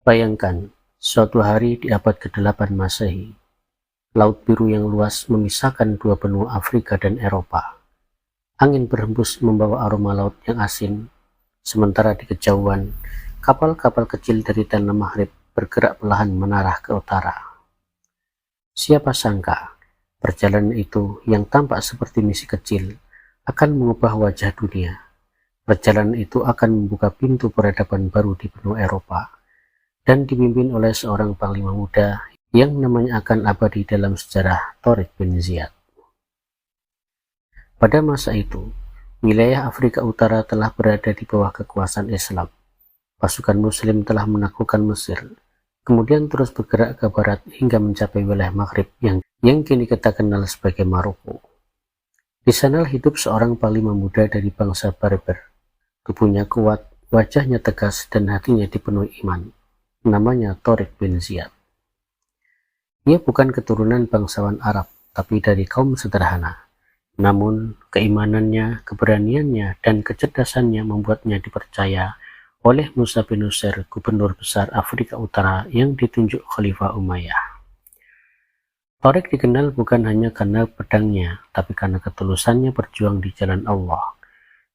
Bayangkan, suatu hari di abad ke-8 Masehi, Laut Biru yang luas memisahkan dua benua Afrika dan Eropa. Angin berhembus membawa aroma laut yang asin, sementara di kejauhan, kapal-kapal kecil dari Tanah Maghrib bergerak perlahan menarah ke utara. Siapa sangka, perjalanan itu yang tampak seperti misi kecil akan mengubah wajah dunia. Perjalanan itu akan membuka pintu peradaban baru di benua Eropa dan dipimpin oleh seorang panglima muda yang namanya akan abadi dalam sejarah, Tariq bin Ziyad. Pada masa itu, wilayah Afrika Utara telah berada di bawah kekuasaan Islam. Pasukan Muslim telah menaklukkan Mesir, kemudian terus bergerak ke barat hingga mencapai wilayah Maghrib yang kini kita kenal sebagai Maroko. Di sana hidup seorang panglima muda dari bangsa Berber. Tubuhnya kuat, wajahnya tegas, dan hatinya dipenuhi iman. Namanya Tariq bin Ziyad. Ia bukan keturunan bangsawan Arab, tapi dari kaum sederhana. Namun, keimanannya, keberaniannya, dan kecerdasannya membuatnya dipercaya oleh Musa bin Nusair, gubernur besar Afrika Utara yang ditunjuk Khalifah Umayyah. Tariq dikenal bukan hanya karena pedangnya, tapi karena ketulusannya berjuang di jalan Allah.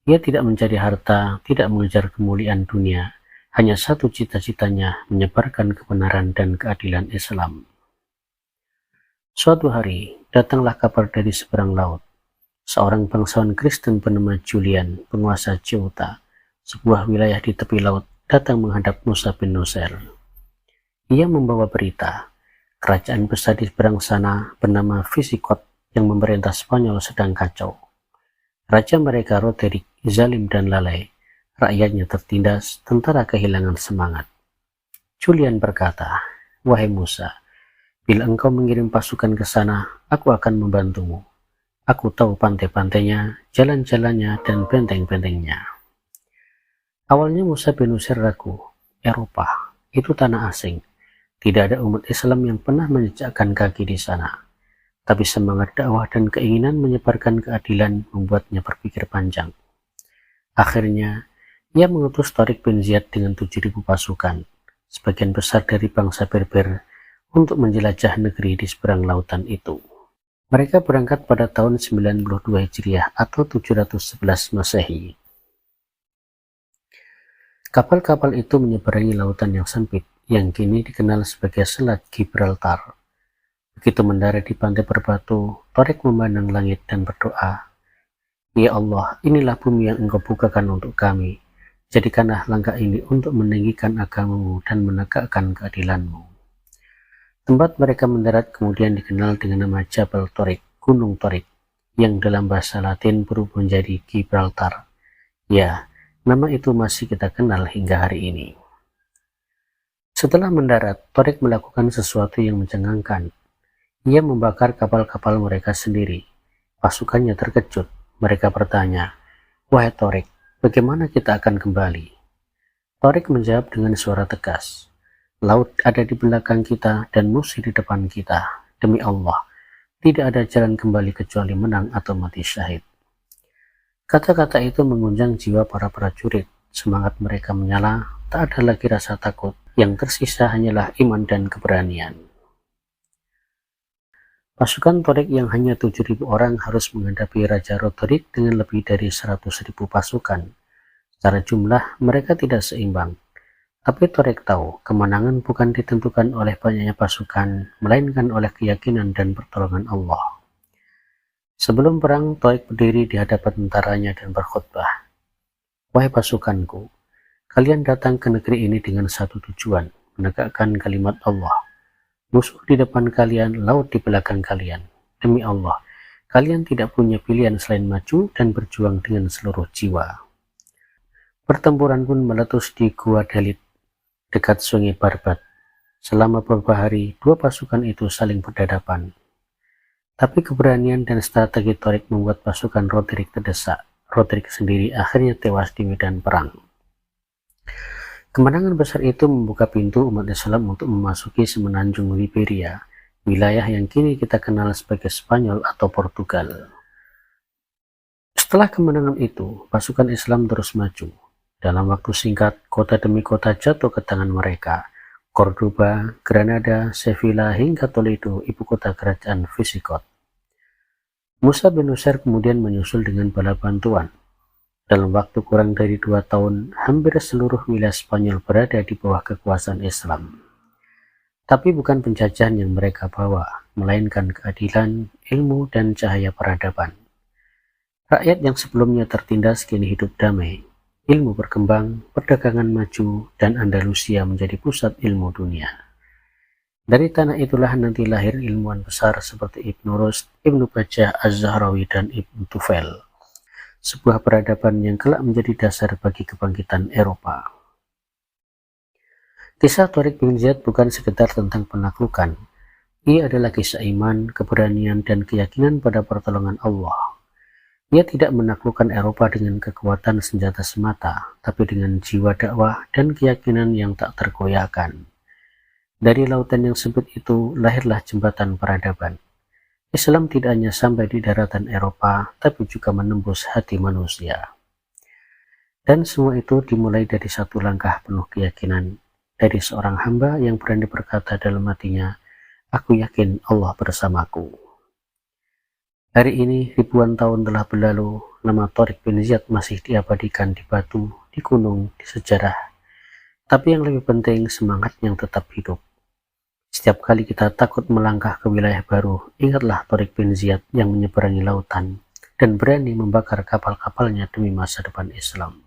Ia tidak mencari harta, tidak mengejar kemuliaan dunia, hanya satu cita-citanya, menyebarkan kebenaran dan keadilan Islam. Suatu hari, datanglah kabar dari seberang laut. Seorang bangsawan Kristen bernama Julian, penguasa Ceuta, sebuah wilayah di tepi laut, datang menghadap Musa bin Nusair. Ia membawa berita, kerajaan besar di seberang sana bernama Visigot yang memerintah Spanyol sedang kacau. Raja mereka Roderick, zalim dan lalai, rakyatnya tertindas, tentara kehilangan semangat. Julian berkata, "Wahai Musa, bila engkau mengirim pasukan ke sana, aku akan membantumu. Aku tahu pantai-pantainya, jalan-jalannya, dan benteng-bentengnya." Awalnya Musa bin Nusair ragu. Eropa, itu tanah asing. Tidak ada umat Islam yang pernah menjejakkan kaki di sana. Tapi semangat dakwah dan keinginan menyebarkan keadilan membuatnya berpikir panjang. Akhirnya, ia mengutus Tariq bin Ziyad dengan 7.000 pasukan, sebagian besar dari bangsa Berber, untuk menjelajah negeri di seberang lautan itu. Mereka berangkat pada tahun 92 Hijriah atau 711 Masehi. Kapal-kapal itu menyeberangi lautan yang sempit, yang kini dikenal sebagai Selat Gibraltar. Begitu mendarat di pantai berbatu, Tariq memandang langit dan berdoa, "Ya Allah, inilah bumi yang Engkau bukakan untuk kami. Jadikanlah langkah ini untuk meninggikan agamamu dan menegakkan keadilanmu." Tempat mereka mendarat kemudian dikenal dengan nama Jabal Tariq, Gunung Tariq, yang dalam bahasa Latin berubah menjadi Gibraltar. Ya, nama itu masih kita kenal hingga hari ini. Setelah mendarat, Tariq melakukan sesuatu yang mencengangkan. Ia membakar kapal-kapal mereka sendiri. Pasukannya terkejut. Mereka bertanya, "Wahai Tariq, bagaimana kita akan kembali?" Tariq menjawab dengan suara tegas, "Laut ada di belakang kita dan musuh di depan kita. Demi Allah, tidak ada jalan kembali kecuali menang atau mati syahid." Kata-kata itu mengguncang jiwa para prajurit. Semangat mereka menyala, tak ada lagi rasa takut. Yang tersisa hanyalah iman dan keberanian. Pasukan Tariq yang hanya 7.000 orang harus menghadapi Raja Roderick dengan lebih dari 100.000 pasukan. Secara jumlah, mereka tidak seimbang. Tapi Tariq tahu, kemenangan bukan ditentukan oleh banyaknya pasukan, melainkan oleh keyakinan dan pertolongan Allah. Sebelum perang, Tariq berdiri di hadapan tentaranya dan berkhutbah, "Wahai pasukanku, kalian datang ke negeri ini dengan satu tujuan, menegakkan kalimat Allah. Musuh di depan kalian, laut di belakang kalian. Demi Allah, kalian tidak punya pilihan selain maju dan berjuang dengan seluruh jiwa." Pertempuran pun meletus di Gua Dalit, dekat Sungai Barbat. Selama beberapa hari, dua pasukan itu saling berhadapan. Tapi keberanian dan strategi Tariq membuat pasukan Roderick terdesak. Roderick sendiri akhirnya tewas di medan perang. Kemenangan besar itu membuka pintu umat Islam untuk memasuki semenanjung Liberia, wilayah yang kini kita kenal sebagai Spanyol atau Portugal. Setelah kemenangan itu, pasukan Islam terus maju. Dalam waktu singkat, kota demi kota jatuh ke tangan mereka. Cordoba, Granada, Sevilla, hingga Toledo, ibu kota kerajaan Visigot. Musa bin Nusair kemudian menyusul dengan bala bantuan. Dalam waktu kurang dari 2 tahun, hampir seluruh wilayah Spanyol berada di bawah kekuasaan Islam. Tapi bukan penjajahan yang mereka bawa, melainkan keadilan, ilmu, dan cahaya peradaban. Rakyat yang sebelumnya tertindas kini hidup damai. Ilmu berkembang, perdagangan maju, dan Andalusia menjadi pusat ilmu dunia. Dari tanah itulah nanti lahir ilmuwan besar seperti Ibnu Rushd, Ibnu Bajjah Az-Zahrawi, dan Ibnu Tufail. Sebuah peradaban yang kelak menjadi dasar bagi kebangkitan Eropa. Kisah Thareq bin Ziyad bukan sekedar tentang penaklukan. Ia adalah kisah iman, keberanian, dan keyakinan pada pertolongan Allah. Ia tidak menaklukkan Eropa dengan kekuatan senjata semata, tapi dengan jiwa dakwah dan keyakinan yang tak tergoyahkan. Dari lautan yang sempit itu lahirlah jembatan peradaban. Islam tidak hanya sampai di daratan Eropa, tapi juga menembus hati manusia. Dan semua itu dimulai dari satu langkah penuh keyakinan, dari seorang hamba yang berani berkata dalam hatinya, "Aku yakin Allah bersamaku." Hari ini, ribuan tahun telah berlalu, nama Thareq bin Ziyad masih diabadikan di batu, di gunung, di sejarah. Tapi yang lebih penting, semangat yang tetap hidup. Setiap kali kita takut melangkah ke wilayah baru, ingatlah Thareq bin Ziyad yang menyeberangi lautan dan berani membakar kapal-kapalnya demi masa depan Islam.